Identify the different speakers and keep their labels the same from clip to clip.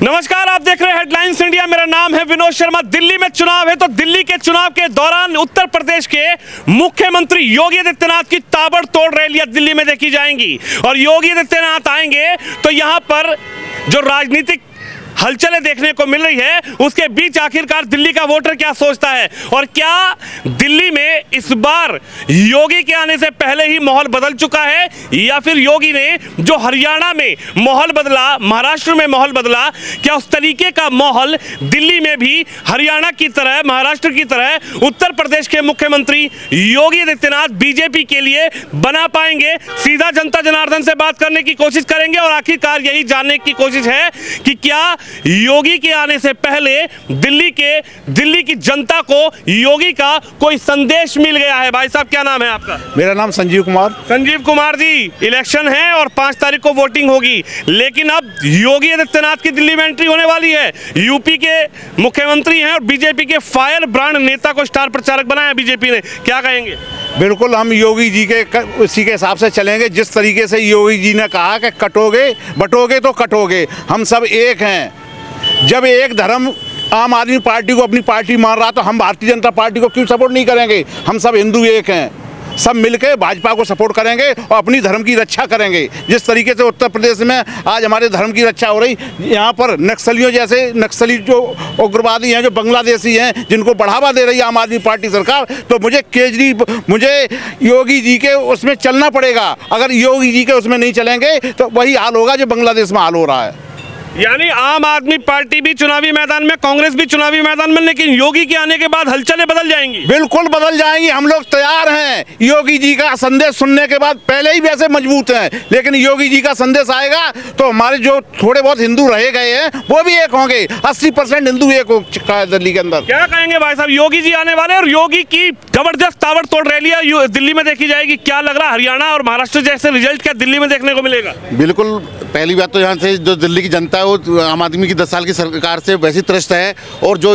Speaker 1: नमस्कार, आप देख रहे हैं हेडलाइंस इंडिया। मेरा नाम है विनोद शर्मा। दिल्ली में चुनाव है तो दिल्ली के चुनाव के दौरान उत्तर प्रदेश के मुख्यमंत्री योगी आदित्यनाथ की ताबड़तोड़ रैलियां दिल्ली में देखी जाएंगी और योगी आदित्यनाथ आएंगे तो यहां पर जो राजनीतिक हलचलें देखने को मिल रही है उसके बीच आखिरकार दिल्ली का वोटर क्या सोचता है और क्या दिल्ली में इस बार योगी के आने से पहले ही माहौल बदल चुका है या फिर योगी ने जो हरियाणा में माहौल बदला, महाराष्ट्र में माहौल बदला, क्या उस तरीके का माहौल दिल्ली में भी हरियाणा की तरह, महाराष्ट्र की तरह उत्तर प्रदेश के मुख्यमंत्री योगी आदित्यनाथ बीजेपी के लिए बना पाएंगे? सीधा जनता जनार्दन से बात करने की कोशिश करेंगे और आखिरकार यही जानने की कोशिश है कि क्या योगी के आने से पहले दिल्ली की जनता को योगी का कोई संदेश मिल गया है। भाई साहब, क्या नाम है आपका?
Speaker 2: मेरा नाम संजीव कुमार।
Speaker 1: संजीव कुमार जी, इलेक्शन है और 5 तारीख को वोटिंग होगी, लेकिन अब योगी आदित्यनाथ की दिल्ली में एंट्री होने वाली है। यूपी के मुख्यमंत्री हैं और बीजेपी के फायर ब्रांड नेता को स्टार प्रचारक बनाया बीजेपी ने, क्या कहेंगे?
Speaker 2: बिल्कुल, हम योगी जी के उसी के हिसाब से चलेंगे जिस तरीके से योगी जी ने कहा कि कटोगे बटोगे तो कटोगे, हम सब एक हैं। जब एक धर्म आम आदमी पार्टी को अपनी पार्टी मान रहा तो हम भारतीय जनता पार्टी को क्यों सपोर्ट नहीं करेंगे? हम सब हिंदू एक हैं, सब मिलकर भाजपा को सपोर्ट करेंगे और अपनी धर्म की रक्षा करेंगे। जिस तरीके से उत्तर प्रदेश में आज हमारे धर्म की रक्षा हो रही, यहाँ पर नक्सलियों जैसे नक्सली जो उग्रवादी हैं, जो बांग्लादेशी हैं, जिनको बढ़ावा दे रही है आम आदमी पार्टी सरकार, तो मुझे योगी जी के उसमें चलना पड़ेगा। अगर योगी जी के उसमें नहीं चलेंगे तो वही हाल होगा जो बांग्लादेश में हाल हो रहा है।
Speaker 1: यानी आम आदमी पार्टी भी चुनावी मैदान में, कांग्रेस भी चुनावी मैदान में, लेकिन योगी के आने के बाद हलचलें बदल जाएंगी।
Speaker 2: बिल्कुल बदल जाएंगी, हम लोग तैयार हैं। योगी जी का संदेश सुनने के बाद पहले ही वैसे मजबूत हैं, लेकिन योगी जी का संदेश आएगा तो हमारे जो थोड़े बहुत हिंदू रह गए हैं वो भी एक होंगे। 80% हिंदू एक हो चुका है दिल्ली के अंदर।
Speaker 1: क्या कहेंगे भाई साहब, योगी जी आने वाले और योगी की जबरदस्त ताबड़तोड़ रैलियां दिल्ली में देखी जाएगी, क्या लग रहा है हरियाणा और महाराष्ट्र जैसे रिजल्ट क्या दिल्ली में देखने को मिलेगा?
Speaker 3: बिल्कुल, पहली बात तो यहाँ से जो दिल्ली की जनता है वो आम आदमी की 10 साल की सरकार से वैसी त्रस्त है और जो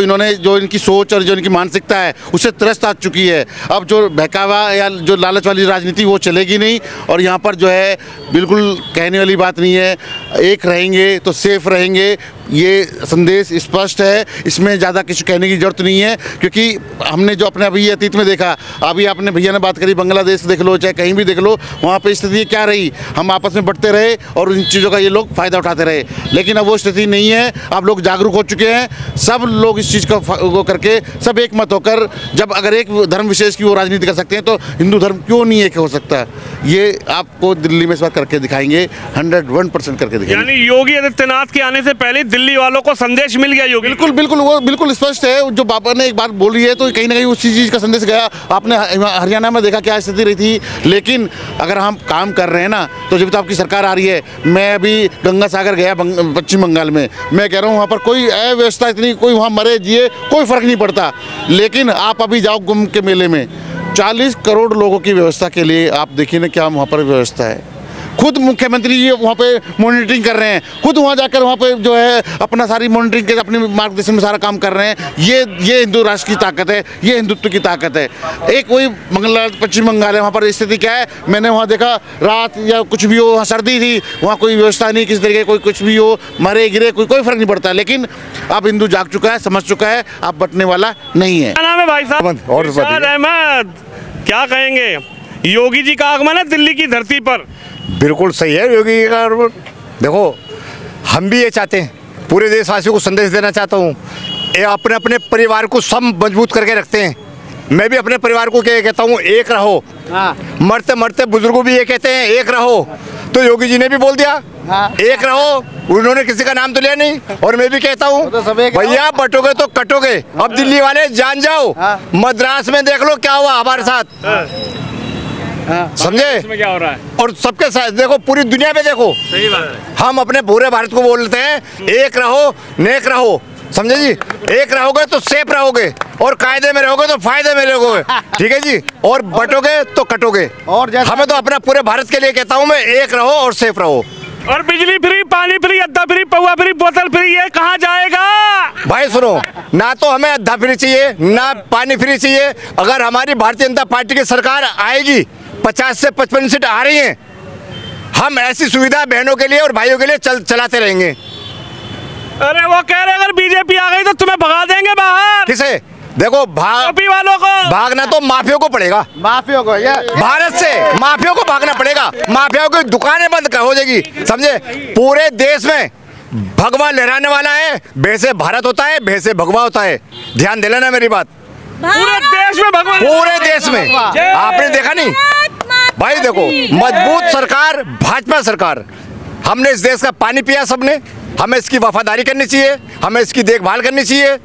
Speaker 3: इनकी सोच और जो इनकी मानसिकता है उससे त्रस्त आ चुकी है। अब जो बहकावा या जो लालच वाली राजनीति वो चलेगी नहीं और यहाँ पर जो है बिल्कुल कहने वाली बात नहीं है। एक रहेंगे तो सेफ रहेंगे, ये संदेश स्पष्ट है, इसमें ज़्यादा कुछ कहने की जरूरत नहीं है, क्योंकि हमने जो अपने अभी अतीत में देखा, अभी आपने भैया ने बात करी, बांग्लादेश देख लो चाहे कहीं भी देख लो, वहाँ पे स्थिति क्या रही, हम आपस में बढ़ते रहे और इन चीज़ों का ये लोग फ़ायदा उठाते रहे। लेकिन अब वो स्थिति नहीं है, अब लोग जागरूक हो चुके हैं, सब लोग इस चीज़ को करके सब एक मत होकर, जब अगर एक धर्म विशेष की वो राजनीति कर सकते हैं तो हिंदू धर्म क्यों नहीं एक हो सकता? ये आपको दिल्ली में इस बार करके दिखाएंगे, 101% करके दिखाएंगे।
Speaker 1: यानी योगी आदित्यनाथ के आने से पहले दिल्ली वालों को संदेश मिल गया योगी?
Speaker 3: बिल्कुल बिल्कुल, वो बिल्कुल स्पष्ट है। जो बाबा ने एक बात बोली है तो कहीं ना कहीं उसी चीज़ का संदेश गया। आपने हरियाणा में देखा क्या स्थिति रही थी, लेकिन अगर हम काम कर रहे हैं ना तो जब तो आपकी सरकार आ रही है। मैं अभी गंगा सागर गया पश्चिम बंगाल में, मैं कह रहा हूँ वहाँ पर कोई अव्यवस्था इतनी, कोई वहाँ मरे जिए कोई फ़र्क नहीं पड़ता। लेकिन आप अभी जाओ कुंभ के मेले में, 40 करोड़ लोगों की व्यवस्था के लिए आप देखिए ना क्या वहाँ पर व्यवस्था है। खुद मुख्यमंत्री जी वहाँ पे मॉनिटरिंग कर रहे हैं, खुद वहाँ जाकर वहाँ पे जो है अपना सारी मॉनिटरिंग के अपने मार्गदर्शन में सारा काम कर रहे हैं। ये हिंदू राष्ट्र की ताकत है, ये हिंदुत्व की ताकत है। एक वही पश्चिम बंगाल है, वहाँ पर स्थिति क्या है, मैंने वहाँ देखा, रात या कुछ भी हो, वहाँ सर्दी थी, वहाँ कोई व्यवस्था नहीं किसी तरीके, कोई कुछ भी हो, मरे गिरे कोई फ़र्क नहीं पड़ता। लेकिन अब हिंदू जाग चुका है, समझ चुका है, अब बटने वाला नहीं है।
Speaker 1: क्या नाम है भाई साहब? इरशाद अहमद। क्या कहेंगे, योगी जी का आगमन है दिल्ली की धरती पर?
Speaker 4: बिल्कुल सही है योगी का। देखो, हम भी ये चाहते हैं, पूरे देशवासियों को संदेश देना चाहता हूँ, ये अपने अपने परिवार को सब मजबूत करके रखते हैं। मैं भी अपने परिवार को क्या कहता हूँ, एक रहो। मरते मरते बुजुर्गों भी ये कहते हैं एक रहो, तो योगी जी ने भी बोल दिया एक रहो, उन्होंने किसी का नाम तो लिया नहीं। और मैं भी कहता हूँ भैया बटोगे तो कटोगे। अब दिल्ली वाले जान जाओ, मद्रास में देख लो क्या हुआ हमारे साथ, समझे?
Speaker 1: इसमें क्या हो रहा है?
Speaker 4: और सबके साथ देखो, पूरी दुनिया में देखो।
Speaker 1: सही बात है।
Speaker 4: हम अपने पूरे भारत को बोलते हैं एक रहो नेक रहो, समझे जी? एक रहोगे तो सेफ रहोगे और कायदे में रहोगे तो फायदे में रहोगे, ठीक है जी? और बटोगे तो कटोगे। और हमें तो अपना पूरे भारत के लिए कहता हूँ मैं, एक रहो और सेफ रहो।
Speaker 1: और बिजली फ्री, पानी फ्री, अद्धा फ्री, पौवा फ्री, बोतल फ्री, ये कहाँ जाएगा?
Speaker 4: भाई सुनो, ना तो हमें अद्धा फ्री चाहिए ना पानी फ्री चाहिए। अगर हमारी भारतीय जनता पार्टी की सरकार आएगी, 50 से 55 सीट आ रही हैं, हम ऐसी सुविधा बहनों के लिए और भाइयों के लिए चलाते रहेंगे।
Speaker 1: अरे वो कह रहे अगर बीजेपी आ गई तो तुम्हें भगा देंगे बाहर।
Speaker 4: किसे? देखो
Speaker 1: टोपी वालों को
Speaker 4: भागना तो माफियों को पड़ेगा,
Speaker 3: माफियों को ये
Speaker 4: भारत से माफियों को भागना पड़ेगा। माफियाओं की दुकानें बंद हो जाएगी, समझे? पूरे देश में भगवा लहराने वाला है, भैसे भारत होता है, भैसे भगवा होता है। ध्यान दे लेना मेरी बात।
Speaker 1: पूरे देश में भगवान,
Speaker 4: पूरे देश में आपने देखा नहीं भाई? देखो, मजबूत सरकार, भाजपा सरकार। हमने इस देश का पानी पिया सबने, हमें इसकी वफादारी करनी चाहिए, हमें इसकी देखभाल करनी चाहिए।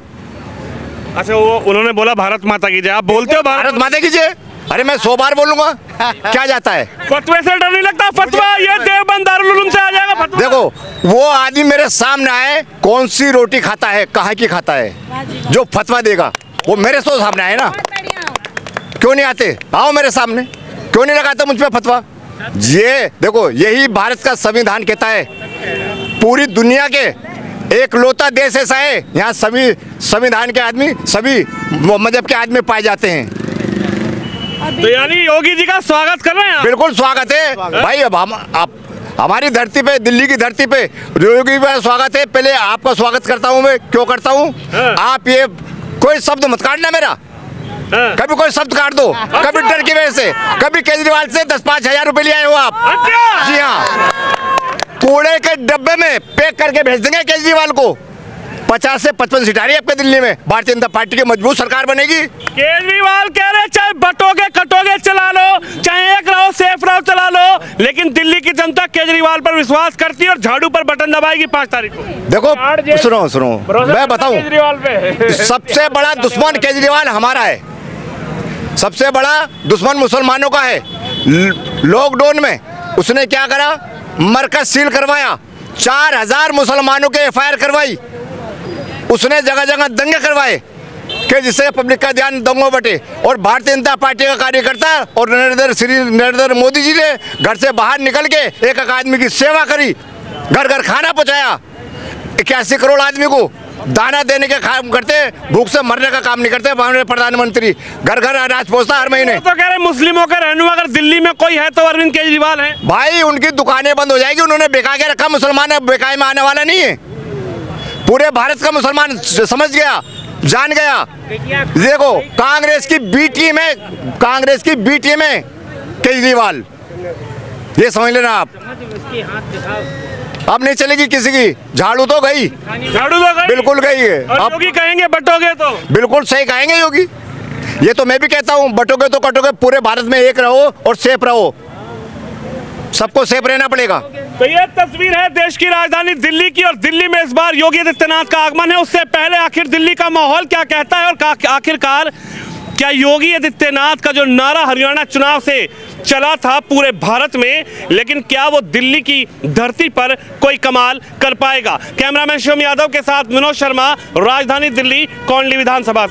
Speaker 1: अच्छा, वो उन्होंने बोला भारत माता की जय, आप बोलते हो
Speaker 4: भारत माता की जय? अरे मैं 100 बार बोलूंगा, क्या जाता है?
Speaker 1: फतवे से डर नहीं लगता? फतवा ये देवबंद दारुल उलूम से आ जाएगा फतवा।
Speaker 4: देखो, वो आदमी मेरे सामने आए, कौन सी रोटी खाता है, कहाँ की खाता है, जो फतवा देगा वो मेरे तो सामने आए ना। क्यों नहीं आते? आओ मेरे सामने, क्यों नहीं लगाते मुझ पे फतवा? ये देखो, यही भारत का संविधान कहता है। पूरी दुनिया के एक लौता देश ऐसा है, यहाँ सभी संविधान के आदमी, सभी मजहब के आदमी पाए जाते हैं।
Speaker 1: तो यानी योगी जी का स्वागत कर रहे हैं आप?
Speaker 4: बिल्कुल स्वागत है भाई। अब आप हमारी धरती पे, दिल्ली की धरती पे योगी का स्वागत है। पहले आपका स्वागत करता हूँ मैं। क्यों करता हूँ? आप ये कोई शब्द मत काटना मेरा, कभी कोई शब्द काट दो, कभी डर की वजह से, कभी केजरीवाल से 10-5 हजार रुपए ले आए हो आप। जी हाँ, कूड़े के डब्बे में पैक करके भेज देंगे केजरीवाल को। 50 से 55 सीट आ रही है आपके दिल्ली में, भारतीय जनता पार्टी की मजबूत सरकार बनेगी।
Speaker 1: केजरीवाल कह रहे चाहे बटोगे कटोगे चला लो, चाहे एक रहो सेफ रहो चला लो, लेकिन दिल्ली की जनता केजरीवाल पर विश्वास करती है और झाड़ू पर बटन दबाएगी 5 तारीख को।
Speaker 4: देखो, सुनो मैं बताऊं,
Speaker 1: केजरीवाल पे
Speaker 4: सबसे बड़ा दुश्मन केजरीवाल हमारा है। सबसे बड़ा दुश्मन मुसलमानों का है। लॉकडाउन में उसने क्या करा? मरकज सील करवाया, 4000 मुसलमानों के FIR करवाई उसने, जगह जगह दंगे करवाए कि जिससे पब्लिक का ध्यान दंगों बटे। और भारतीय जनता पार्टी का कार्यकर्ता और नरेंद्र मोदी जी ने घर से बाहर निकल के एक आदमी की सेवा करी, घर घर खाना पहुंचाया। 81 करोड़ आदमी को दाना देने के काम करते, भूख से मरने का काम नहीं करते। हमारे प्रधानमंत्री घर घर अनाज पहुंचता हर महीने।
Speaker 1: तो कह रहे मुस्लिमों का रहनुमा अगर दिल्ली में कोई है तो अरविंद केजरीवाल है।
Speaker 4: भाई, उनकी दुकानें बंद हो जाएगी, उन्होंने बेका के रखा। मुसलमान बेकाय में आने वाला नहीं है। पूरे भारत का मुसलमान समझ गया, जान गया। देखो, कांग्रेस की बी टीम है केजरीवाल, ये समझ लेना आप। अब नहीं चलेगी किसी की, झाड़ू तो गई, बिल्कुल गई है।
Speaker 1: अब योगी कहेंगे बटोगे तो
Speaker 4: बिल्कुल सही कहेंगे योगी। ये तो मैं भी कहता हूँ, बटोगे तो कटोगे, पूरे भारत में एक रहो और सेफ रहो, सबको सेफ रहना पड़ेगा।
Speaker 1: तो ये तस्वीर है देश की राजधानी दिल्ली की, और दिल्ली में इस बार योगी आदित्यनाथ का आगमन है। उससे पहले आखिर दिल्ली का माहौल क्या कहता है, और आखिरकार क्या योगी आदित्यनाथ का जो नारा हरियाणा चुनाव से चला था पूरे भारत में, लेकिन क्या वो दिल्ली की धरती पर कोई कमाल कर पाएगा? कैमरामैन शिवम यादव के साथ विनोद शर्मा, राजधानी दिल्ली, कौंडली विधानसभा।